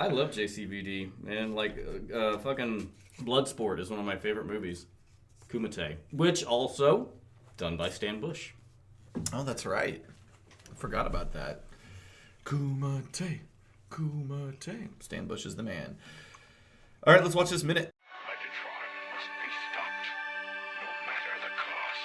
I love JCVD, man. Fucking Bloodsport is one of my favorite movies. Kumite. Which also done by Stan Bush. Oh, that's right. I forgot about that. Kumite. Stan Bush is the man. All right, let's watch this minute. Megatron must be stopped, no matter the cost.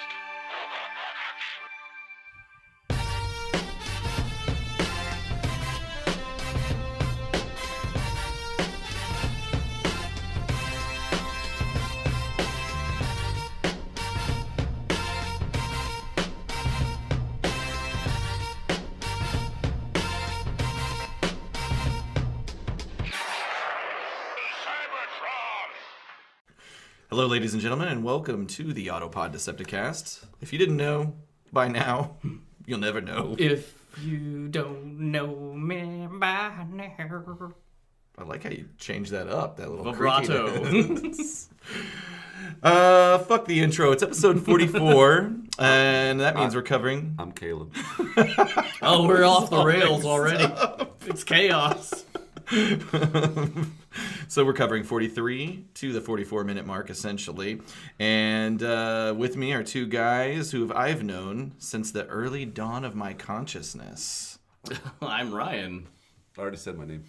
Hello, ladies and gentlemen, and welcome to the Autopod Decepticast. If you didn't know by now, you'll never know. If you don't know me by now. I like how you changed that up, that little Vibrato. creakiness. Fuck the intro. It's episode 44, and that means we're covering... I'm Caleb. Oh, we're off the rails already. It's chaos. So we're covering 43 to the 44-minute mark, essentially. And with me are two guys who I've known since the early dawn of my consciousness. I'm Ryan. I already said my name.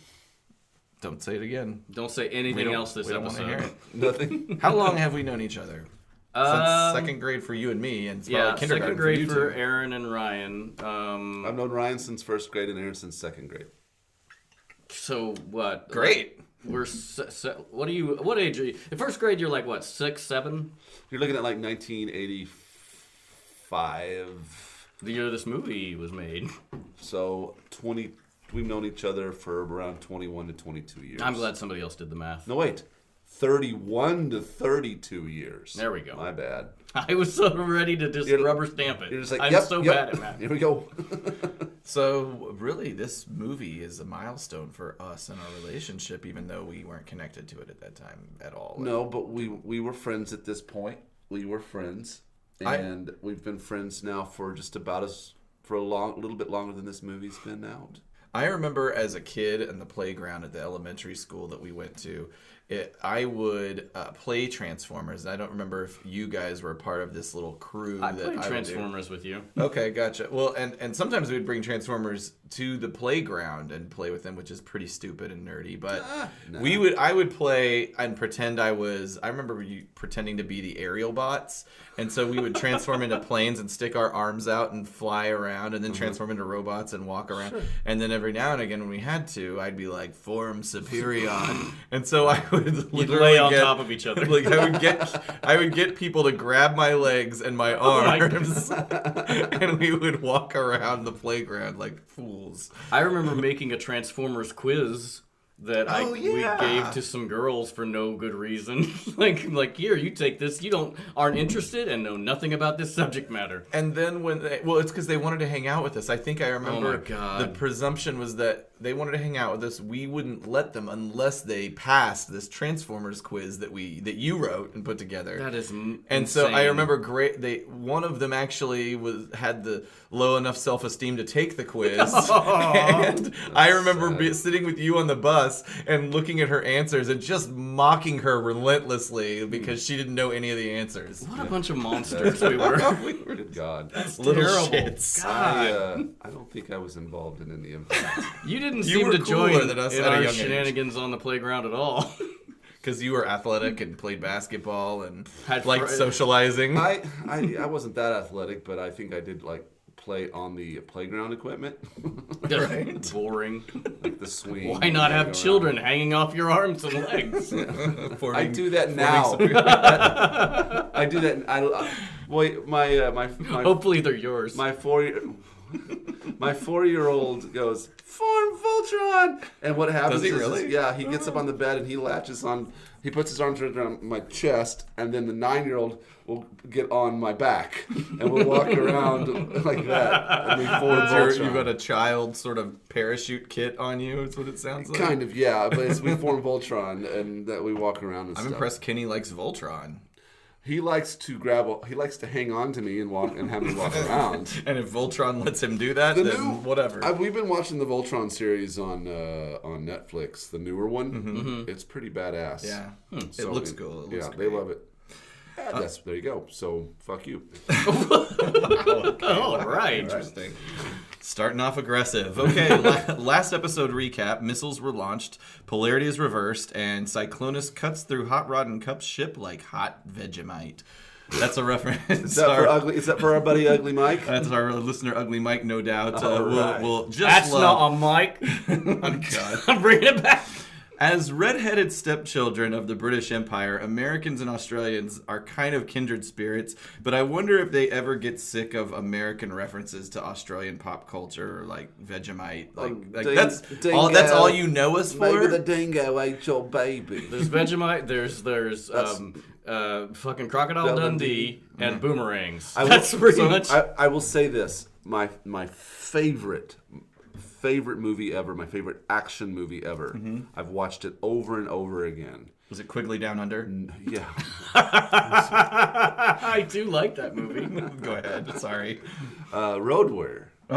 Don't say it again. Don't say anything else this we don't want to episode. hear it. Nothing. How long have we known each other? Since second grade for you and me, and it's probably kindergarten second grade for you for two. Aaron and Ryan. I've known Ryan since first grade and Aaron since second grade. So what? Great. We're what age are you? In first grade, you're like what, 6, 7? You're looking at like 1985. The year this movie was made. So 20. We've known each other for around 21 to 22 years. I'm glad somebody else did the math. No, wait. 31 to 32 years. There we go. My bad. I was so ready to just rubber stamp it. You're just like, I'm yep, so yep. bad at math. Here we go. So really, this movie is a milestone for us in our relationship, even though we weren't connected to it at that time at all. No, but we were friends at this point. We were friends. And we've been friends now for just about a little bit longer than this movie's been out. I remember as a kid in the playground at the elementary school that we went to, I would play Transformers. And I don't remember if you guys were a part of this little crew. I played Transformers with you. Okay, gotcha. Well, and sometimes we'd bring Transformers to the playground and play with them, which is pretty stupid and nerdy. But no. I would play and pretend I remember you pretending to be the aerial bots. And so we would transform into planes and stick our arms out and fly around, and then transform into robots and walk around. Sure. And then every now and again when we had to, I'd be like, Form Superion. And so I would literally lay on top of each other. Like I would get people to grab my legs and my arms, and we would walk around the playground like fools. I remember making a Transformers quiz that we gave to some girls for no good reason. like here, you take this. You aren't interested and know nothing about this subject matter. And then it's because they wanted to hang out with us. I think I remember. Oh my God. The presumption was that they wanted to hang out with us. We wouldn't let them unless they passed this Transformers quiz that you wrote and put together. That is and so I remember one of them actually had the low enough self-esteem to take the quiz. And I remember sitting with you on the bus and looking at her answers and just mocking her relentlessly because she didn't know any of the answers. What a bunch of monsters we were. Good God. That's Little terrible. shits. God. I don't think I was involved in any of that. You didn't You seem were to cooler join than us in at a our young age. shenanigans on the playground at all. Because you were athletic and played basketball and Had liked socializing. I wasn't that athletic, but I think I did play on the playground equipment. Right. Boring. Like the swing. Why not have children hanging off your arms and legs? I do that now. I do that. My Hopefully they're yours. my 4-year-old goes, Form Voltron! And what happens Does he is, really? he gets up on the bed and he latches on, he puts his arms around my chest, and then the 9-year-old will get on my back, and we'll walk around like that. And we form Voltron. You've got a child sort of parachute kit on you, is what it sounds like. Kind of, yeah, but we form Voltron, and that we walk around and I'm stuff. impressed Kenny likes Voltron. He likes to hang on to me and have me walk around. And if Voltron lets him do that, then whatever. We've been watching the Voltron series on Netflix, the newer one. Mm-hmm. It's pretty badass. Yeah, So it looks cool. It looks they great. love it. There you go. So fuck you. All right. Interesting. Starting off aggressive. Okay, last episode recap. Missiles were launched, polarity is reversed, and Cyclonus cuts through Hot Rod and Cup's ship like hot Vegemite. That's a reference. Is that for our buddy Ugly Mike? That's our listener, Ugly Mike, no doubt. Right. We'll just That's love... not a mic. Oh, God. I'm bringing it back. As red-headed stepchildren of the British Empire, Americans and Australians are kind of kindred spirits, but I wonder if they ever get sick of American references to Australian pop culture, like Vegemite. That's all you know us for? Maybe the dingo ate your baby. There's Vegemite. There's fucking Crocodile Dundee and boomerangs. That's pretty much. I will say this: my favorite movie ever, my favorite action movie ever. Mm-hmm. I've watched it over and over again. Was it Quigley Down Under? Yeah. I do like that movie. Go ahead. Sorry. Road Warrior. Oh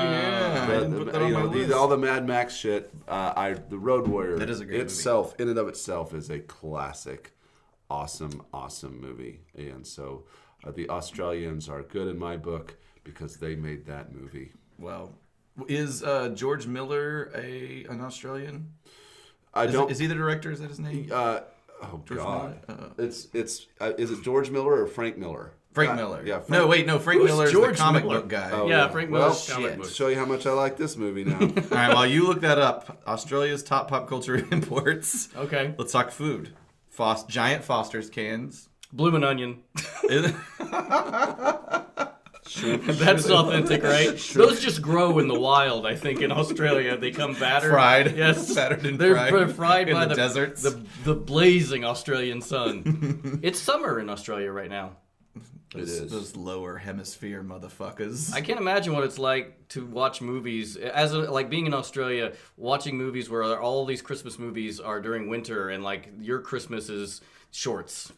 yeah. I didn't put that on my list. All the Mad Max shit. The Road Warrior. That is a great movie. In and of itself, is a classic, awesome movie. And so the Australians are good in my book because they made that movie. Well. Is George Miller an Australian? Is he the director? Is that his name? George God! Is it George Miller or Frank Miller? Frank Miller. Yeah. Frank Miller's George the comic Miller? book guy. Oh, yeah, Frank Miller's well, comic book. To show you how much I like this movie now. All right, while you look that up, Australia's top pop culture imports. Okay. Let's talk food. Giant Foster's cans. Bloomin' Onion. That's authentic, right? Those just grow in the wild, I think, in Australia. They come battered. Fried. Yes. Battered and They're fried. fried in by the deserts. The blazing Australian sun. It's summer in Australia right now. Those lower hemisphere motherfuckers. I can't imagine what it's like to watch movies like being in Australia, watching movies where all these Christmas movies are during winter and like your Christmas is shorts.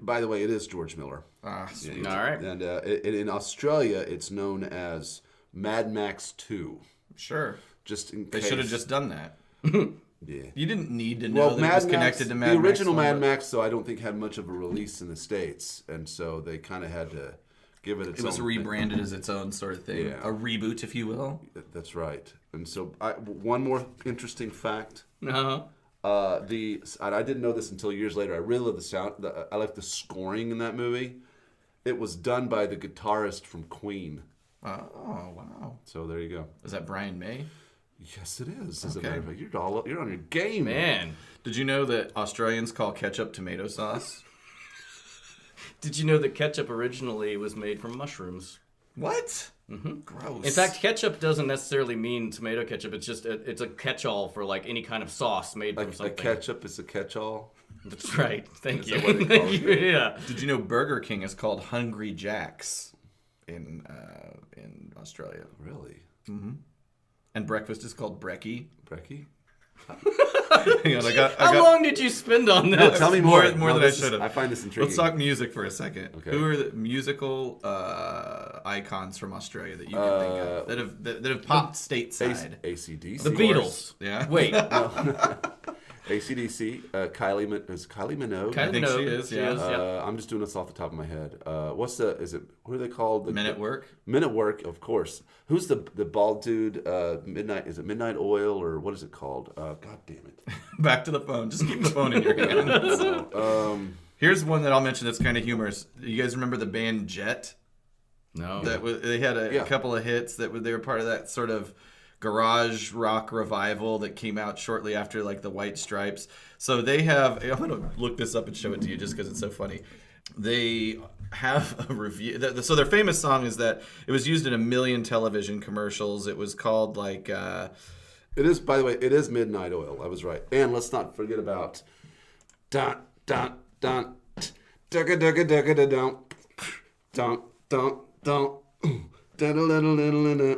By the way, it is George Miller. Ah, sweet. All right. And in Australia, it's known as Mad Max 2. Sure. Just in They case. should have just done that. Yeah. You didn't need to know that it was connected to Mad Max. The original 1, Mad but- Max, though, I don't think had much of a release in the States, and so they kind of had to give it its own It was rebranded as its own sort of thing. Yeah. A reboot, if you will. That's right. And so, one more interesting fact. Uh-huh. I didn't know this until years later. I really love the sound. I like the scoring in that movie. It was done by the guitarist from Queen. Oh, wow. So there you go. Is that Brian May? Yes, it is. As a Okay. matter of fact, you're on your game, Man. Did you know that Australians call ketchup tomato sauce? Did you know that ketchup originally was made from mushrooms? What? Mm-hmm. Gross. In fact, ketchup doesn't necessarily mean tomato ketchup. It's just it's a catch-all for like any kind of sauce made from Like something. ketchup is a catch-all. That's right. Thank you. that what they call Thank it? you. Yeah. Did you know Burger King is called Hungry Jack's in Australia? Really? And breakfast is called brekkie. Brekkie? Hang on, How long did you spend on that? Tell me more. More than I should have. I find this intriguing. Let's talk music for a second. Okay. Who are the musical icons from Australia that you can think of that have popped stateside? AC/DC. The Beatles. Yeah. Wait. AC/DC. Kylie Minogue. I think she is. Yeah. yeah. I'm just doing this off the top of my head. What are they called? Men at Work. Men at Work, of course. Who's the bald dude? Midnight. Is it Midnight Oil or what is it called? God damn it. Back to the phone. Just keep the phone in your hand. Here's one that I'll mention that's kind of humorous. You guys remember the band Jet? No. They had a couple of hits they were part of that sort of garage rock revival that came out shortly after like the White Stripes. So they have, I'm going to look this up and show it to you just because it's so funny. They have a review. So their famous song is that it was used in 1 million television commercials. It was called like... It is, by the way, it is Midnight Oil. I was right. And let's not forget about dun dun dun dugga dugga dugga da dun dun dun dun da da da da da da.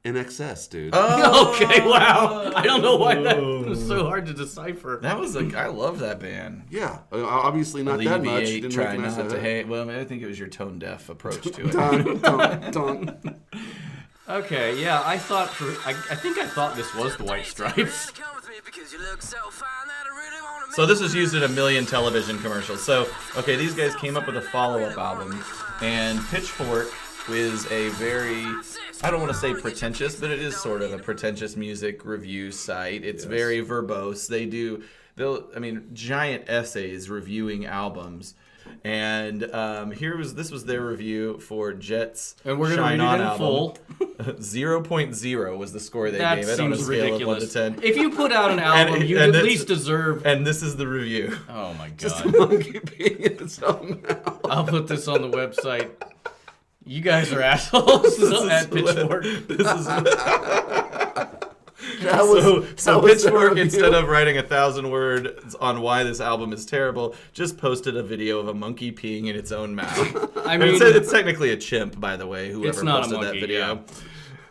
In excess, dude. Okay, wow. I don't know why that was so hard to decipher. That was I love that band. Yeah, obviously not that much. Alleviate, Didn't try recognize not to that. hate. Well, I think it was your tone deaf approach to it. Dun, dun, dun. Okay, yeah, I think I thought this was the White Stripes. So this was used in a million television commercials. So, okay, these guys came up with a follow-up album, and Pitchfork is a very, I don't want to say pretentious, but it is sort of a pretentious music review site. It's very verbose. Giant essays reviewing albums. And this was their review for Jet's And we're Shine gonna On read it in album. full. 0.0 was the score they That gave it on a seems scale ridiculous. of 1 to 10. If you put out an album, you at least deserve. And this is the review. Oh my Just a god! monkey peeing in its own mouth. I'll put this on the website. You guys are assholes at Pitchfork. So Pitchfork, instead of writing 1,000 words on why this album is terrible, just posted a video of a monkey peeing in its own mouth. I mean, it's technically a chimp, by the way. Whoever It's not a posted monkey, that video.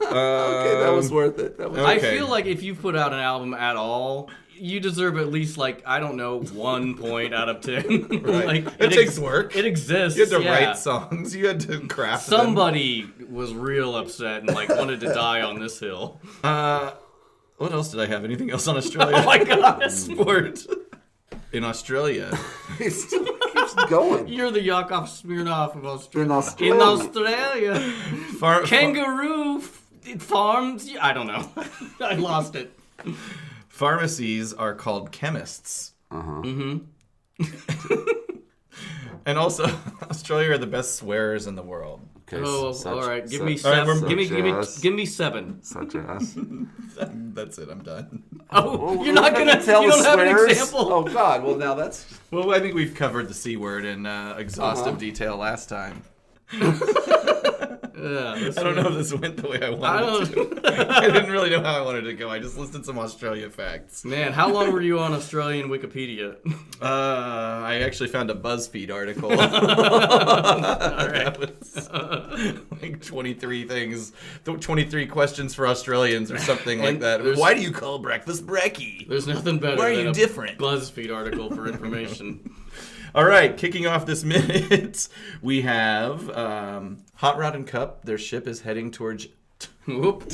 Okay, that was worth it. That was I Okay. feel like if you put out an album at all, you deserve at least 1 point out of 10. Right. It takes work. It exists. You had to yeah. write songs. You had to craft them. Somebody was real upset and wanted to die on this hill. What else did I have? Anything else on Australia? Oh my god! Sport. In Australia. It still keeps going. You're the Yakov Smirnoff of Australia. In Australia. In Australia. Far- Kangaroo farms. I don't know. I lost it. Pharmacies are called chemists. Mm-hmm. And also, Australia are the best swearers in the world. Okay, Oh, such- all right. Give such- me All right, 7. we're- Give me 7. Such as. That's it. I'm done. Oh, you're not gonna tell You the don't have an swears? example. Oh God! Well, now that's. Well, I think we've covered the C word in exhaustive detail last time. Yeah, I don't know if this went the way I I wanted it don't. to. I didn't really know how I wanted it to go. I just listed some Australia facts. Man, how long were you on Australian Wikipedia? I actually found a BuzzFeed article. That was 23 things, 23 questions for Australians or something like that. there's- Why do you call breakfast brekkie? There's nothing better Why are than you a different? BuzzFeed article for information. All right, kicking off this minute, we have Hot Rod and Kup. Their ship is heading towards... Whoop.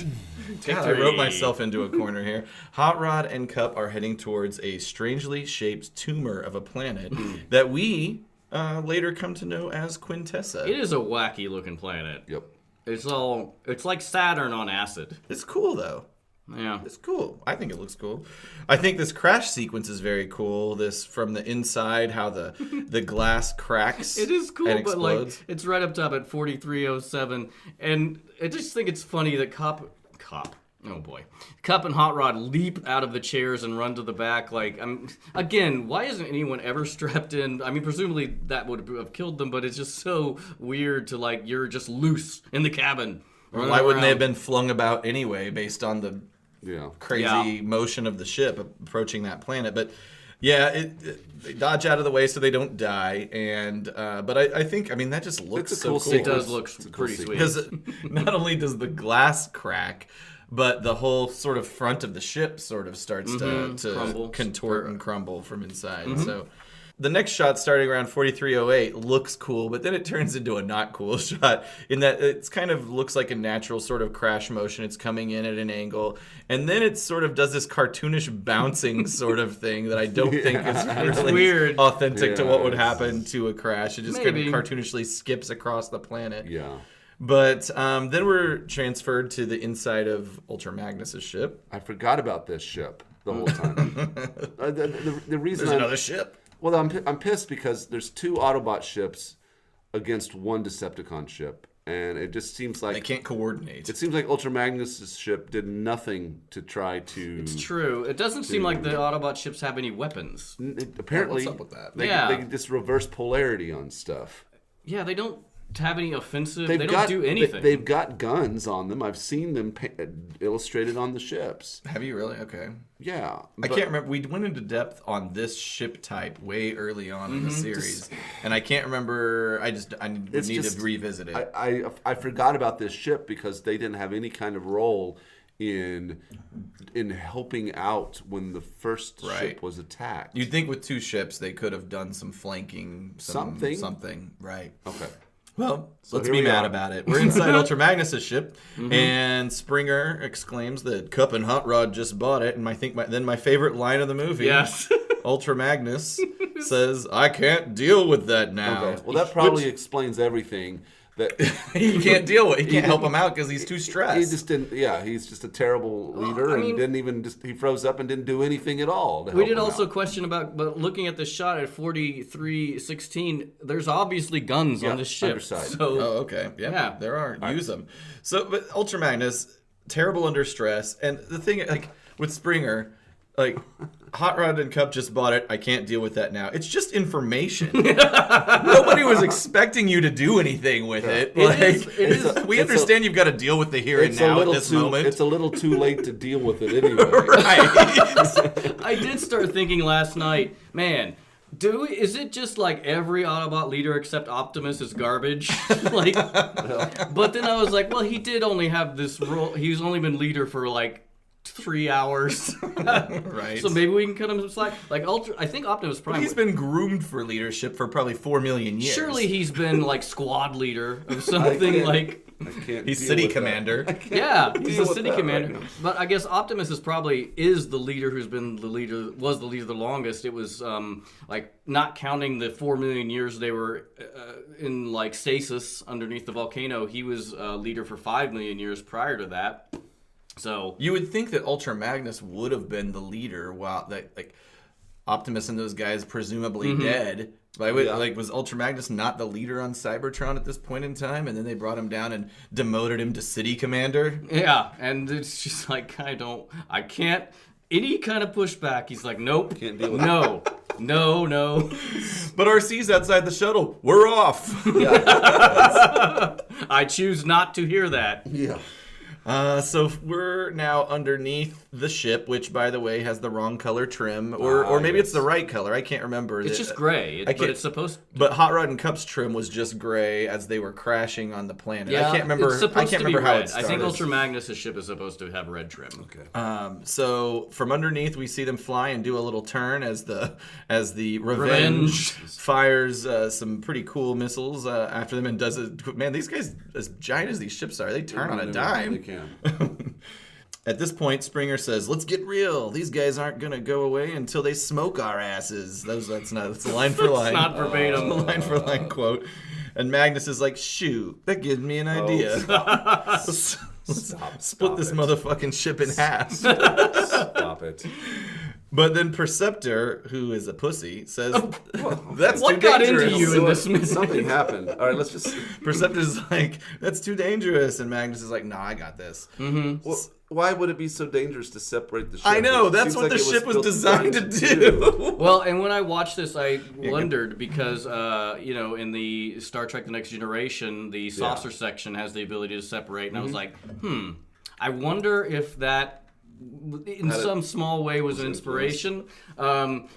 God, I wrote myself into a corner here. Hot Rod and Kup are heading towards a strangely shaped tumor of a planet that we later come to know as Quintessa. It is a wacky looking planet. Yep. It's like Saturn on acid. It's cool, though. Yeah. It's cool. I think it looks cool. I think this crash sequence is very cool. This from the inside, how the glass cracks. It is cool, and but explodes. it's right up top at 4307, and I just think it's funny that Kup and Hot Rod leap out of the chairs and run to the back. Again, why isn't anyone ever strapped in? I mean, presumably that would have killed them, but it's just so weird to you're just loose in the cabin. Why wouldn't they have been flung about anyway, based on the crazy motion of the ship approaching that planet? But yeah, they dodge out of the way so they don't die. And but I think that just looks It's a so cool cool. It does look pretty sweet. Because not only does the glass crack, but the whole sort of front of the ship sort of starts to crumble. contort and crumble from inside. So the next shot, starting around 4308, looks cool, but then it turns into a not cool shot in that it's kind of looks like a natural sort of crash motion. It's coming in at an angle, and then it sort of does this cartoonish bouncing sort of thing that I don't think is really weird. authentic to Yeah, what would happen to a crash. It just kind of Maybe. cartoonishly skips across the planet. Yeah. But then we're transferred to the inside of Ultra Magnus's ship. I forgot about this ship the whole time. The reason There's another ship. Well, I'm pissed because there's 2 Autobot ships against 1 Decepticon ship, and it just seems like They can't coordinate. it seems like Ultra Magnus's ship did nothing to try to. It's true. It doesn't seem like the Autobot ships have any weapons. Apparently, What's up with that? They Yeah. can just reverse polarity on stuff. Yeah, they don't. have any offensive. They don't do anything. They've got guns on them. I've seen them illustrated on the ships. Have you really? Okay. Yeah. I can't remember. We went into depth on this ship type way early on in the series, and I can't remember. I need to revisit it. I forgot about this ship because they didn't have any kind of role in helping out when the first ship was attacked. You'd think with 2 ships they could have done some flanking, something. Right. Okay. Well, let's be mad about it. We're inside Ultra Magnus' ship, and Springer exclaims that Kup and Hot Rod just bought it, and I think then my favorite line of the movie, yes. Ultra Magnus says, "I can't deal with that now." Okay. Well, that probably explains everything. That he can't deal with. He can't help him out because he's too stressed. He just didn't. Yeah, he's just a terrible leader, and didn't even he froze up and didn't do anything at all. We did also question about, but looking at the shot at 43:16, there's obviously guns on the ship. Underside. So, okay, yeah, there are. Use them. So, but Ultra Magnus, terrible under stress, and the thing like with Springer. Like, Hot Rod and Kup just bought it. I can't deal with that now. It's just information. Nobody was expecting you to do anything with it. We understand you've got to deal with the here and now at this moment. It's a little too late to deal with it anyway. Right. I did start thinking last night, man, is it just like every Autobot leader except Optimus is garbage? But then I was like, well, he did only have this role. He's only been leader for like 3 hours. Right. So maybe we can cut him some slack. Like I think Optimus Prime. He's been groomed for leadership for probably 4 million years. Surely he's been like squad leader of something like. He's city commander. Yeah, he's the city commander. Right, but I guess Optimus is the leader who's been the leader the longest. It was like not counting the 4 million years they were in like stasis underneath the volcano. He was leader for 5 million years prior to that. So you would think that Ultra Magnus would have been the leader while like Optimus and those guys presumably dead. Like was Ultra Magnus not the leader on Cybertron at this point in time? And then they brought him down and demoted him to city commander? Yeah, and it's just like I can't any kind of pushback. He's like, nope, Can't deal with no. But RC's outside the shuttle. We're off. Yeah. I choose not to hear that. Yeah. So we're now underneath the ship, which, by the way, has the wrong color trim, or maybe it's the right color. I can't remember. It's just gray, but it's supposed to. But Hot Rod and Cup's trim was just gray as they were crashing on the planet. Yeah, I can't remember. It's supposed to be how red. it started. I think Ultra Magnus' ship is supposed to have red trim. Okay. So from underneath, we see them fly and do a little turn as the Revenge fires some pretty cool missiles after them and does it. Man, these guys, as giant as these ships are, they turn on a dime. They can. At this point, Springer says, "Let's get real. These guys aren't gonna go away until they smoke our asses." That's a line for line. It's not verbatim. Line for line quote. And Magnus is like, "Shoot, that gives me an idea. Let's split this motherfucking ship in half." Stop it. But then Perceptor, who is a pussy, says, "That's What too got dangerous." into you in this mission? Something happened. All right, let's just. Perceptor's like, "That's too dangerous," and Magnus is like, "Nah, I got this." Well, why would it be so dangerous to separate the ship? I know, It that's seems what like the it ship was built designed to do. Well, and when I watched this, I wondered because, in the Star Trek The Next Generation, the saucer section has the ability to separate, and I was like, I wonder if that, in some small way, was an inspiration.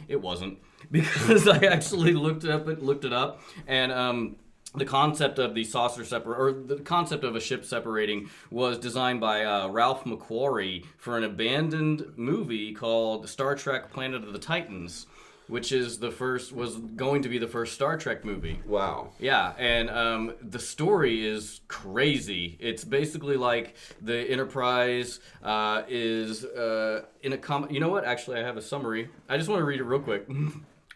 It wasn't, because I actually looked it up, and the concept of the saucer the concept of a ship separating was designed by Ralph McQuarrie for an abandoned movie called Star Trek: Planet of the Titans, which was going to be the first Star Trek movie. Wow. Yeah, and the story is crazy. It's basically like the Enterprise is in a you know what? Actually, I have a summary. I just want to read it real quick.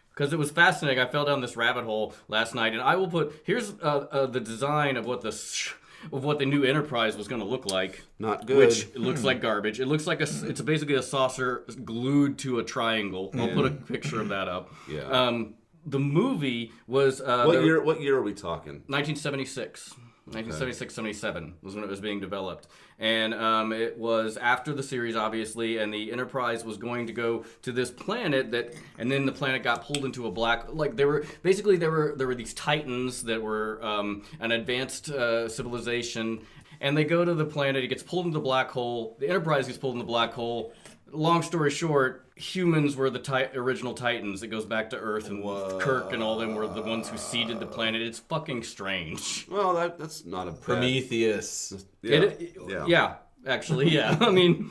Because it was fascinating. I fell down this rabbit hole last night, and I will here's the design of what the new Enterprise was going to look like. Not good. Which looks like garbage. It looks like it's basically a saucer glued to a triangle. I'll put a picture of that up. Yeah. The movie was What year are we talking? 1976. 1976, 77 was when it was being developed. And it was after the series, obviously, and the Enterprise was going to go to this planet and then the planet got pulled into a black, like there were these Titans that were an advanced civilization, and they go to the planet, it gets pulled into the black hole, the Enterprise gets pulled in the black hole. Long story short, humans were the original Titans. It goes back to Earth, and Kirk and all them were the ones who seeded the planet. It's fucking strange. Well, that's not a bad... Prometheus. Yeah. Actually, yeah. I mean,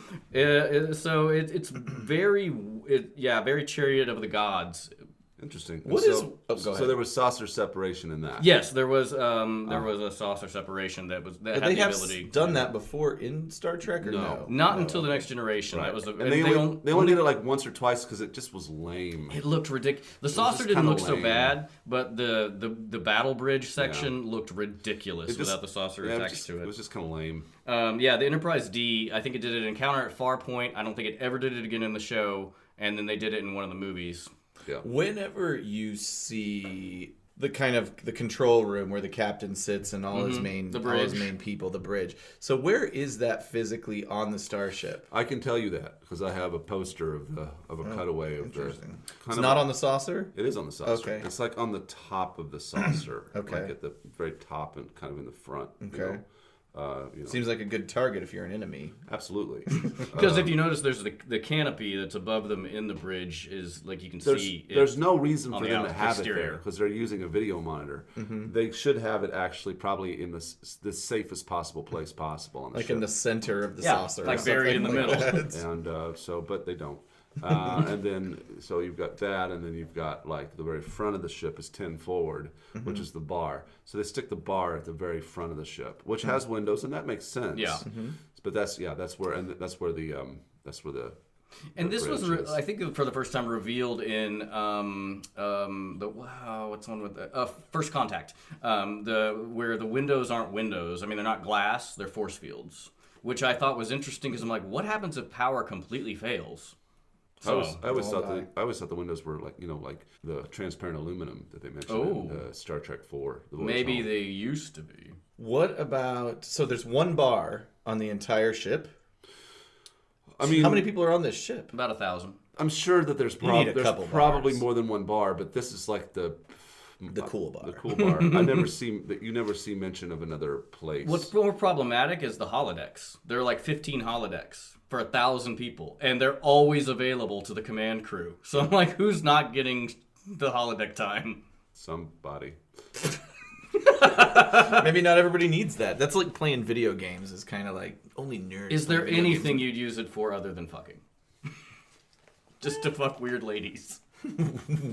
so it's very Chariot of the Gods. Interesting. Go ahead. So there was saucer separation in that. Yes, there was a saucer separation that had they the have ability. done that before in Star Trek, or no? Not until the Next Generation. Right. That was they only did it like once or twice because it just was lame. It looked ridiculous. The saucer just didn't kinda look so lame. bad, but the battle bridge section looked ridiculous without the saucer attached to it. It was just kind of lame. The Enterprise D, I think it did an encounter at Farpoint. I don't think it ever did it again in the show, and then they did it in one of the movies. Yeah. Whenever you see the kind of the control room where the captain sits and all his main people, the bridge. So where is that physically on the starship? I can tell you that because I have a poster of a cutaway of the. It's not on the saucer? It is on the saucer. Okay. It's like on the top of the saucer. Okay. Like at the very top and kind of in the front. Okay. You know. Seems like a good target if you're an enemy. Absolutely. Because if you notice, there's the canopy that's above them in the bridge is like you can see. There's no reason for the them to have exterior. it there because they're using a video monitor. They should have it actually probably in the safest possible place possible on the ship. In the center of the saucer. Like buried in the middle. And but they don't. And then so you've got that, and then you've got like the very front of the ship is 10 forward, which is the bar. So they stick the bar at the very front of the ship, which has windows, and that makes sense. Yeah. But that's where the And this was, bridge is. I think, for the first time revealed in what's one with the First Contact, where the windows aren't windows. I mean, they're not glass; they're force fields, which I thought was interesting because I'm like, what happens if power completely fails? So, I always thought the windows were like the transparent aluminum that they mentioned in Star Trek 4. Maybe they used to be. What about... So there's one bar on the entire ship? I mean... How many people are on this ship? About 1,000. I'm sure that there's probably bars. more than one bar, but this is like the cool bar. The cool bar. You never see mention of another place. What's more problematic is the holodecks. There are like 15 holodecks for 1,000 people, and they're always available to the command crew. So I'm like, who's not getting the holodeck time? Somebody. Maybe not everybody needs that. That's like playing video games. Is kind of like only nerds. Is there anything you'd use it for other than fucking? Just to fuck weird ladies.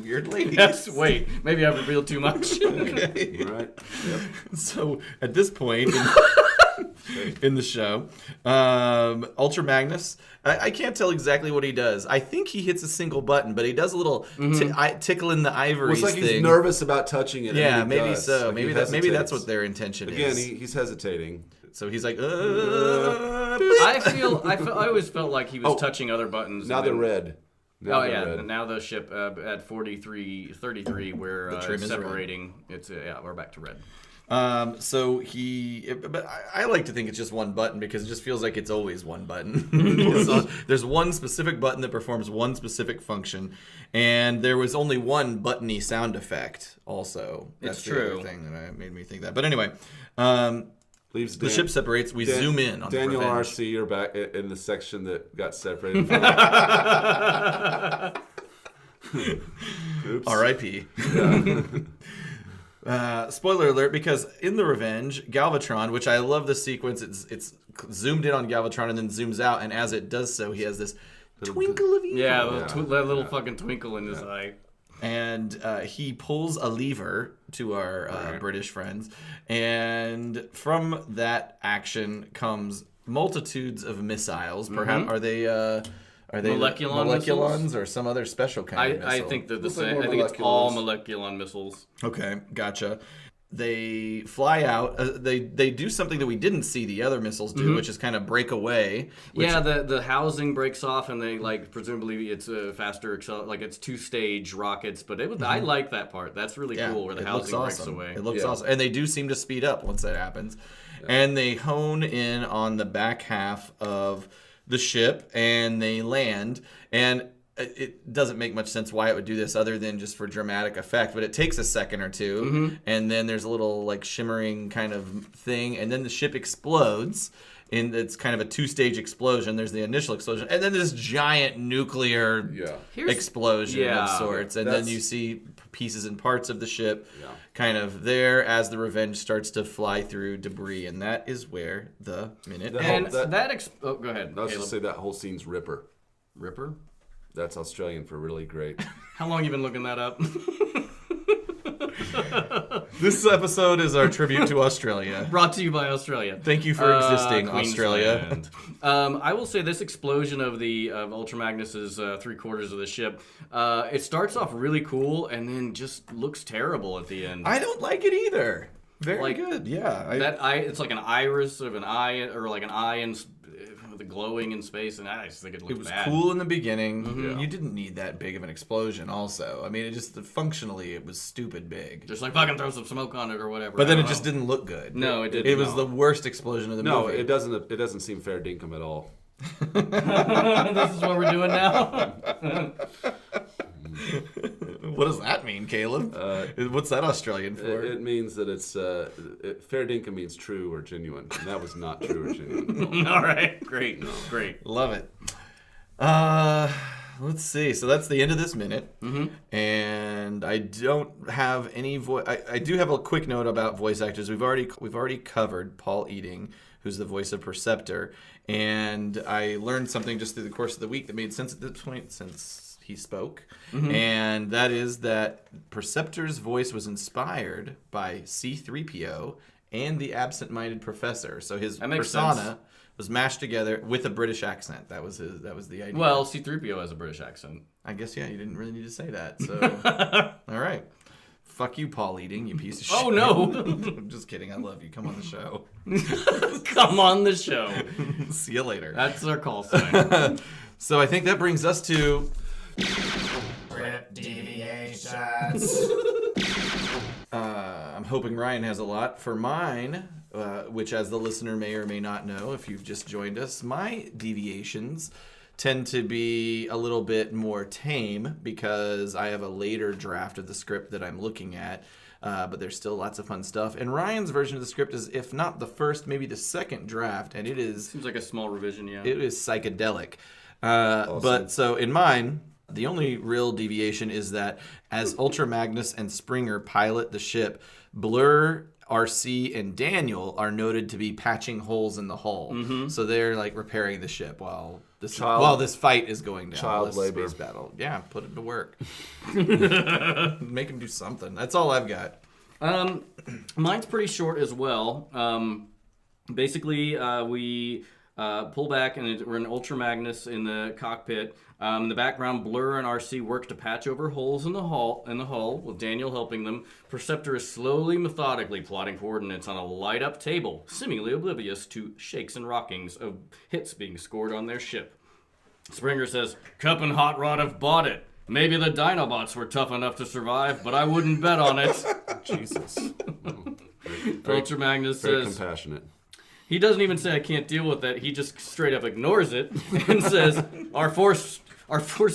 Weird ladies? Yes, wait. Maybe I've revealed too much. Okay. Right. Yep. So at this point in the show, Ultra Magnus, I can't tell exactly what he does. I think he hits a single button, but he does a little tickle in the ivories Well, it's like thing. he's nervous about touching it. Yeah, and he maybe does. so. Like maybe he that's what their intention Again, is. he's hesitating. So he's like, I always felt like he was touching other buttons. Now they're red. Now the ship at 33, where The trim it's is separating. It's we're back to red. So but I like to think it's just one button because it just feels like it's always one button. So there's one specific button that performs one specific function, and there was only one buttony sound effect. Also, that's It's the true. other thing that made me think that. But anyway, Leaves the ship separates. We zoom in on Daniel the Revenge. RC are back in the section that got separated. Oops. R.I.P. Spoiler alert, because in the Revenge, Galvatron, which I love the sequence, it's zoomed in on Galvatron and then zooms out, and as it does so, he has this twinkle of evil. Yeah, that little fucking twinkle in his eye. And he pulls a lever to our British friends, and from that action comes multitudes of missiles. Perhaps are they moleculons or some other special kind of missile? I think they're the Looks like same. more I think it's all moleculons. moleculon missiles. Okay, gotcha. they fly out. They do something that we didn't see the other missiles do, which is kind of break away. Yeah, the housing breaks off, and they presumably it's a faster it's 2-stage rockets. But I like that part. That's really cool where the housing breaks away. It looks awesome, and they do seem to speed up once that happens. Yeah. And they hone in on the back half of the ship, and they land. And it doesn't make much sense why it would do this other than just for dramatic effect, but it takes a second or two, and then there's a little shimmering kind of thing, and then the ship explodes, and it's kind of a 2-stage explosion. There's the initial explosion, and then this giant nuclear explosion of sorts, and then you see pieces and parts of the ship kind of there as the Revenge starts to fly through debris, and that is where the minute ends. Go ahead. I was just say that whole scene's Ripper. Ripper? That's Australian for really great. How long you been looking that up? This episode is our tribute to Australia. Brought to you by Australia. Thank you for existing, Australia. I will say this explosion of Ultra Magnus's 3/4 of the ship, it starts off really cool and then just looks terrible at the end. I don't like it either. Very good. Yeah. It's like an iris of an eye, or like an eye in the glowing in space, and I just think it looks bad. It was cool in the beginning. You didn't need that big of an explosion also. I mean, it just functionally it was stupid big. Just fucking throw some smoke on it or whatever. But then it just didn't look good. No, it didn't. It was the worst explosion of the movie. No, it doesn't seem fair dinkum at all. This is what we're doing now. What does that mean, Caleb? What's that Australian for? It means that it's fair dinkum means true or genuine, and that was not true or genuine. All right, great. Love it. Let's see. So that's the end of this minute, and I don't have any voice. I do have a quick note about voice actors. We've already covered Paul Eating, who's the voice of Perceptor, and I learned something just through the course of the week that made sense at this point since he spoke, and that is that Perceptor's voice was inspired by C-3PO and the absent-minded professor. So his persona was mashed together with a British accent. That was the idea. Well, C-3PO has a British accent. I guess, you didn't really need to say that. So, all right. Fuck you, Paul Eating, you piece of shit. Oh, no. I'm just kidding. I love you. Come on the show. Come on the show. See you later. That's our call sign. So I think that brings us to... Deviations. I'm hoping Ryan has a lot. For mine, which as the listener may or may not know, if you've just joined us, my deviations tend to be a little bit more tame because I have a later draft of the script that I'm looking at, but there's still lots of fun stuff. And Ryan's version of the script is, if not the first, maybe the second draft, and it is... Seems like a small revision, yeah. It is psychedelic. Awesome. But so in mine... The only real deviation is that as Ultra Magnus and Springer pilot the ship, Blur, RC, and Daniel are noted to be patching holes in the hull. So they're repairing the ship while this fight is going down. Child labor. Space battle. Yeah, put it to work. Make him do something. That's all I've got. Mine's pretty short as well. Basically, we pull back, and we're in Ultra Magnus in the cockpit. In the background, Blur and RC work to patch over holes in the hull, with Daniel helping them. Perceptor is slowly, methodically plotting coordinates on a light-up table, seemingly oblivious to shakes and rockings of hits being scored on their ship. Springer says, Kup and Hot Rod have bought it. Maybe the Dinobots were tough enough to survive, but I wouldn't bet on it. Jesus. Ultra Magnus says... Very compassionate. He doesn't even say I can't deal with that. He just straight up ignores it and says, Our force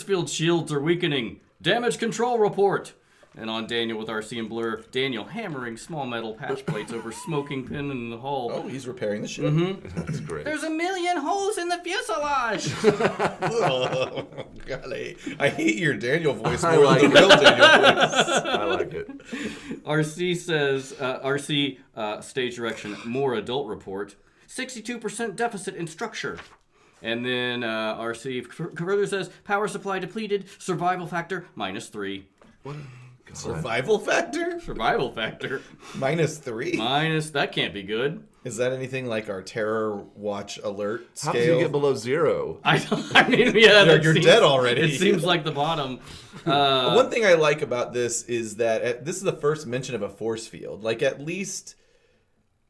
field shields are weakening. Damage control report. And on Daniel with RC and Blur, Daniel hammering small metal patch plates over smoking pin in the hull. Oh, he's repairing the ship. That's great. There's 1 million holes in the fuselage. Oh, golly. I hate your Daniel voice more than the real Daniel voice. I like it. RC says, stage direction, more adult report. 62% deficit in structure. And then RC further says, power supply depleted, survival factor -3. What Survival factor? Survival factor. -3? Minus, that can't be good. Is that anything like our terror watch alert How scale? can you get below 0? I mean, yeah, You're dead already. It seems like the bottom. One thing I like about this is that this is the first mention of a force field. Like, at least,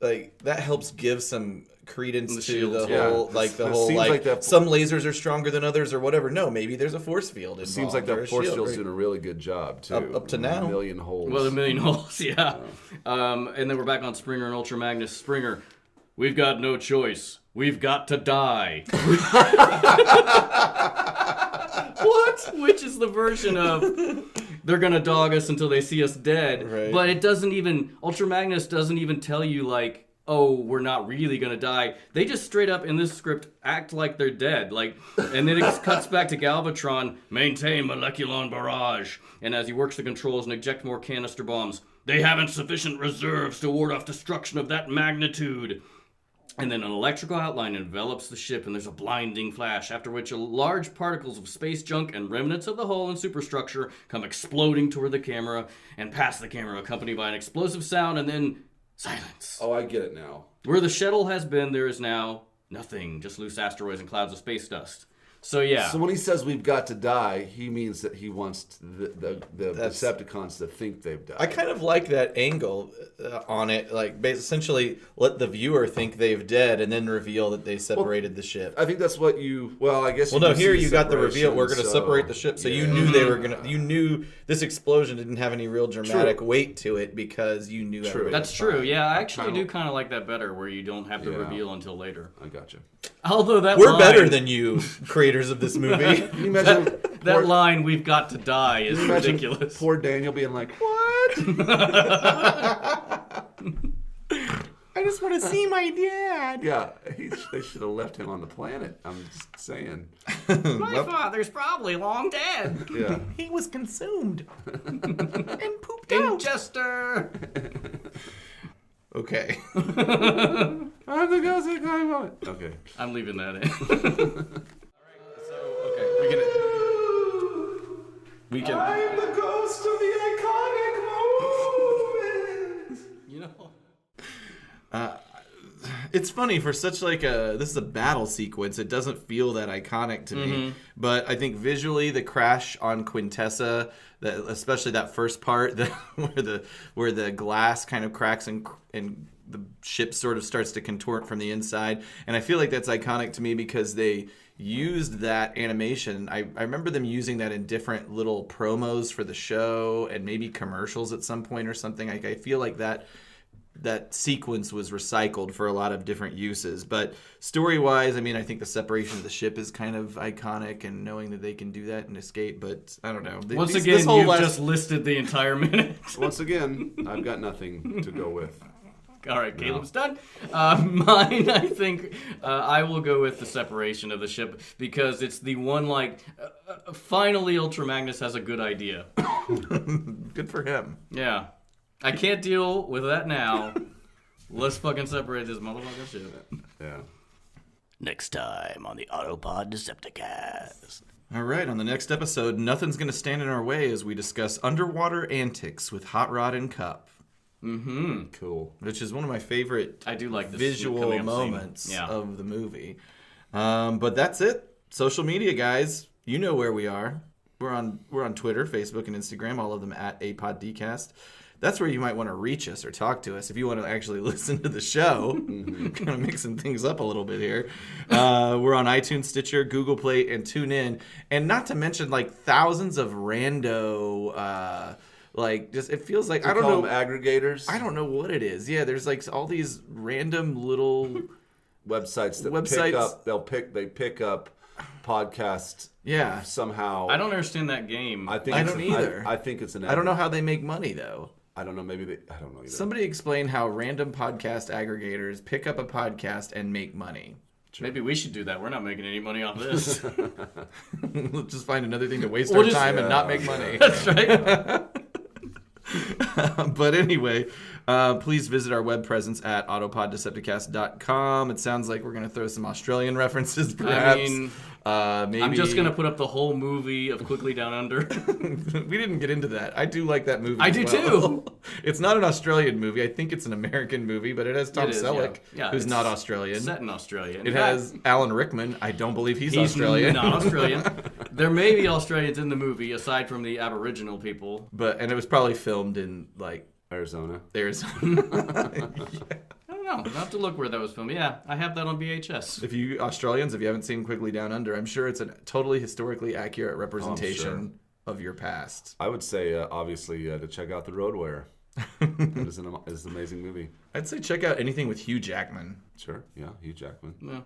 like, that helps give some credence to shields, the yeah. whole, like, the It whole, seems like, like that- some lasers are stronger than others or whatever. No, maybe there's a force field involved. It seems like or a that force shield, field's right? doing a really good job, too. Up to now. A million holes. Well, a million holes, yeah. And then we're back on Springer and Ultra Magnus. Springer, we've got no choice. We've got to die. What? Which is the version of they're gonna dog us until they see us dead. Right. But it doesn't even, Ultra Magnus doesn't even tell you, like, oh, we're not really gonna die. They just straight up in this script act like they're dead. Like, and then it cuts back to Galvatron, maintain moleculon barrage. And as he works the controls and eject more canister bombs, they haven't sufficient reserves to ward off destruction of that magnitude. And then an electrical outline envelops the ship, and there's a blinding flash, after which large particles of space junk and remnants of the hull and superstructure come exploding toward the camera and past the camera, accompanied by an explosive sound, and then silence. Oh, I get it now. Where the shuttle has been, there is now nothing, just loose asteroids and clouds of space dust. So yeah. So when he says we've got to die, he means that he wants the Decepticons to think they've died. I kind of like that angle on it, like essentially let the viewer think they've dead and then reveal that they separated the ship. I think that's what you. Well, I guess. Well, you no, do here see you got the reveal. separation, We're going to separate the ship, so you knew they were going to. You knew this explosion didn't have any real dramatic weight to it because you knew. Everybody That's was true. fine. Yeah, I actually do kind of like that better, where you don't have the Yeah. reveal until later. I gotcha. Although that We're line, better than you, creators of this movie. Can you imagine that line, "We've got to die," is can you imagine ridiculous. Poor Daniel being like, "What?" I just want to see my dad. Yeah, they should have left him on the planet. I'm just saying. My father's probably long dead. Yeah. He was consumed and pooped out. Ingester. Okay. I'm the ghost of Kai Moment. Okay. I'm leaving that in. We can. I'm the ghost of the iconic moment. You know. It's funny for such like this is a battle sequence. It doesn't feel that iconic to me, but I think visually the crash on Quintessa, especially that first part, where the glass kind of cracks and the ship sort of starts to contort from the inside, and I feel like that's iconic to me because they used that animation. I remember them using that in different little promos for the show and maybe commercials at some point or something. I feel like that sequence was recycled for a lot of different uses. But story-wise, I mean, I think the separation of the ship is kind of iconic, and knowing that they can do that and escape. But I don't know. Once This again, whole you've just listed the entire minute. Once again, I've got nothing to go with. All right, Caleb's done. Mine, I think, I will go with the separation of the ship because it's the one, like, finally Ultra Magnus has a good idea. Good for him. Yeah. I can't deal with that now. Let's fucking separate this motherfucking ship. Yeah. Next time on the Autopod Decepticast. All right, on the next episode, nothing's going to stand in our way as we discuss underwater antics with Hot Rod and Kup. Mm-hmm. Cool. Which is one of my favorite I do like this visual coming up moments scene. Yeah. of the movie. But that's it. Social media, guys. You know where we are. We're on Twitter, Facebook, and Instagram, all of them at APodDcast. That's where you might want to reach us or talk to us if you want to actually listen to the show. Kind of mixing things up a little bit here. We're on iTunes, Stitcher, Google Play, and TuneIn. And not to mention, like, thousands of rando... just it feels like I don't know aggregators. I don't know what it is. Yeah, there's like all these random little websites that pick up podcasts. Yeah, somehow. I don't understand that game. I don't either. I think it's an. I don't know how they make money though. I don't know. Maybe I don't know either. Somebody explain how random podcast aggregators pick up a podcast and make money. Maybe we should do that. We're not making any money off this. We'll just find another thing to waste our time and not make money. That's right. But anyway, please visit our web presence at autopoddecepticast.com. It sounds like we're going to throw some Australian references, perhaps. I mean, Maybe I'm just gonna put up the whole movie of Quickly Down Under. We didn't get into that. I do like that movie. I as do well. too. It's not an Australian movie. I think it's an American movie, but it has Tom It is, Selleck, yeah. who's It's not Australian. Set in Australia. In It fact, has Alan Rickman. I don't believe he's he's Australian. not Australian. There may be Australians in the movie aside from the Aboriginal people. And it was probably filmed in like Arizona. Arizona. I don't know. I'll have to look where that was filmed. Yeah, I have that on VHS. If you Australians, if you haven't seen Quigley Down Under, I'm sure it's a totally historically accurate representation of your past. I would say, obviously, to check out The Road Warrior. It is an amazing movie. I'd say check out anything with Hugh Jackman. Sure, yeah, Hugh Jackman. No.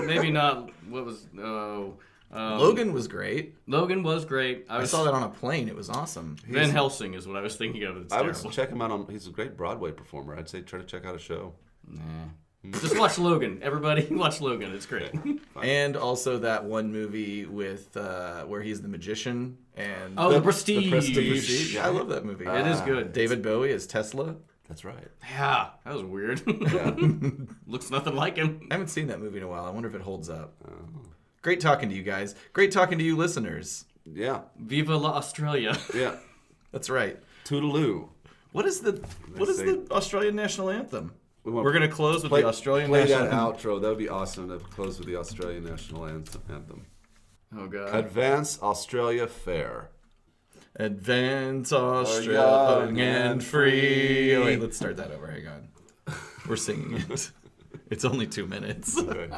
Maybe not. What was? Logan was great. Logan was great. I saw that on a plane. It was awesome. Van Helsing is what I was thinking of. It's I would terrible. check him out on. He's a great Broadway performer. I'd say try to check out a show. Nah. Just watch Logan. Everybody, watch Logan. It's great. And also that one movie with where he's the magician and The Prestige. The Prestige. Yeah, I love that movie. It is good. David Bowie as Tesla. That's right. Yeah, that was weird. Looks nothing like him. I haven't seen that movie in a while. I wonder if it holds up. Great talking to you guys. Great talking to you listeners. Yeah, Viva la Australia. yeah. That's right. Toodaloo. What is the Australian national anthem? want- We're gonna close with Play, the Australian play national that anthem. outro. That would be awesome to close with the Australian national anthem. Oh god. Advance Australia Fair. Advance Australia young and free. Oh, wait, let's start that over. Hang on. We're singing it. It's only 2 minutes. Okay.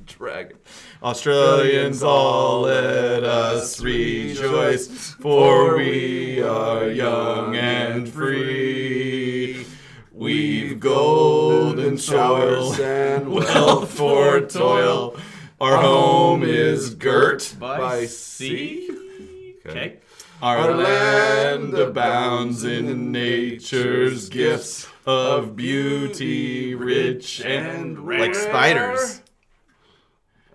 Drag. Australians all let us rejoice, for we are young and free. We've golden showers and wealth for toil. Our home is girt By sea. Okay. Our land abounds in nature's gifts of beauty, rich and rare. Like spiders.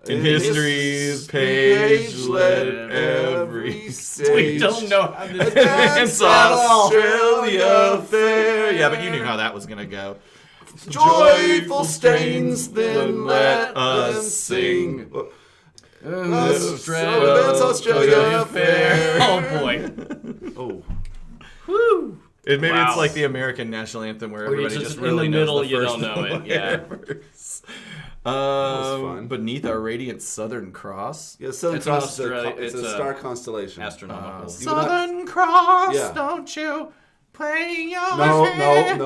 In history's page, let every stage We don't know how this advance Australia fair. Yeah, but you knew how that was going to go. Joyful strains, then let us sing. Advance Australia fair. Oh boy. Oh. Woo. Maybe Wow. it's like the American national anthem where Where everybody it's just just really in the knows middle, the you first don't know it. Yeah. letters. was fun. Beneath our radiant Southern Cross. Yeah, Southern It's an Cross is Australia- it's it's a a star constellation. Astronomical. Southern Cross, Yeah. don't you play your No, hand.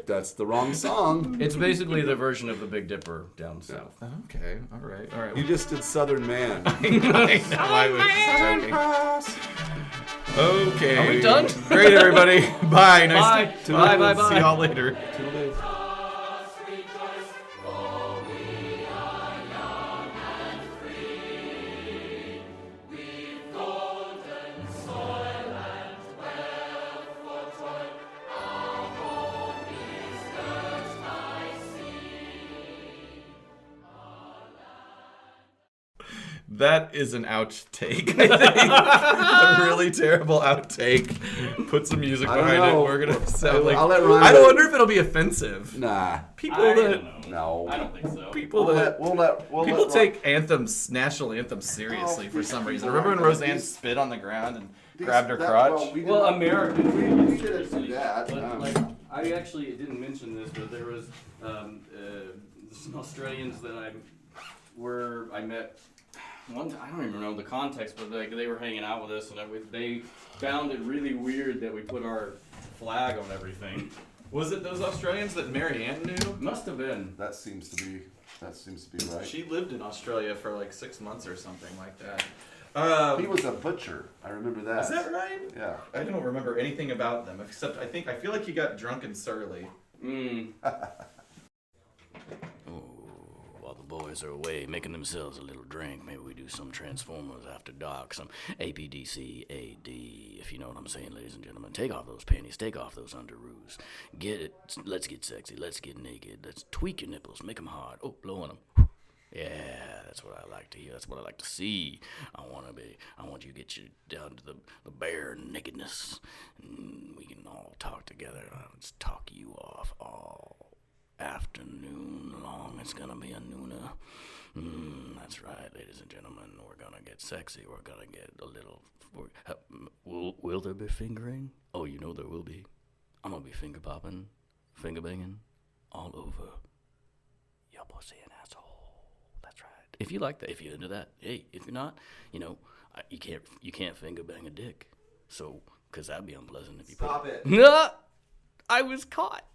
that's the wrong song. It's basically the version of the Big Dipper down south. Okay, all right. You just did Southern Man. I know, I was joking. Okay. Are we done? Great, everybody. Bye. Nice Bye. Bye. See y'all later. That is an outtake, I think. A really terrible outtake. Put some music I don't behind it. know. We're going to sound like... I'll let Ryan I don't wonder if it'll be offensive. Nah. People I that... don't know. No. I don't think so. People that... People take anthems, national anthems seriously for some reason. Remember when Roseanne spit on the ground and grabbed her crotch? Well, American. We didn't do that. But, like, I actually didn't mention this, but there was some Australians that I met. One, I don't even know the context, but they were hanging out with us, and they found it really weird that we put our flag on everything. Was it those Australians that Marianne knew? Must have been. That seems to be right. She lived in Australia for like 6 months or something like that. He was a butcher. I remember that. Is that right? Yeah. I don't remember anything about them except I feel like he got drunk and surly. While the boys are away making themselves a little drink, maybe we do some Transformers after dark, some APDC AD, if you know what I'm saying, ladies and gentlemen. Take off those panties, take off those underoos. Get it, let's get sexy, let's get naked, let's tweak your nipples, make them hard. Oh, blow on them. Yeah, that's what I like to hear. That's what I like to see. I want you to get you down to the bare nakedness, and we can all talk together. Let's talk you off all afternoon long. It's gonna be a nooner. That's right, ladies and gentlemen. We're gonna get sexy. We're gonna get a little. Will there be fingering? Oh, you know there will be. I'm gonna be finger popping, finger banging, all over your pussy and asshole. That's right. If you like that, if you're into that, hey. If you're not, you can't finger bang a dick. So, cause that'd be unpleasant if you. Stop it. No, I was caught.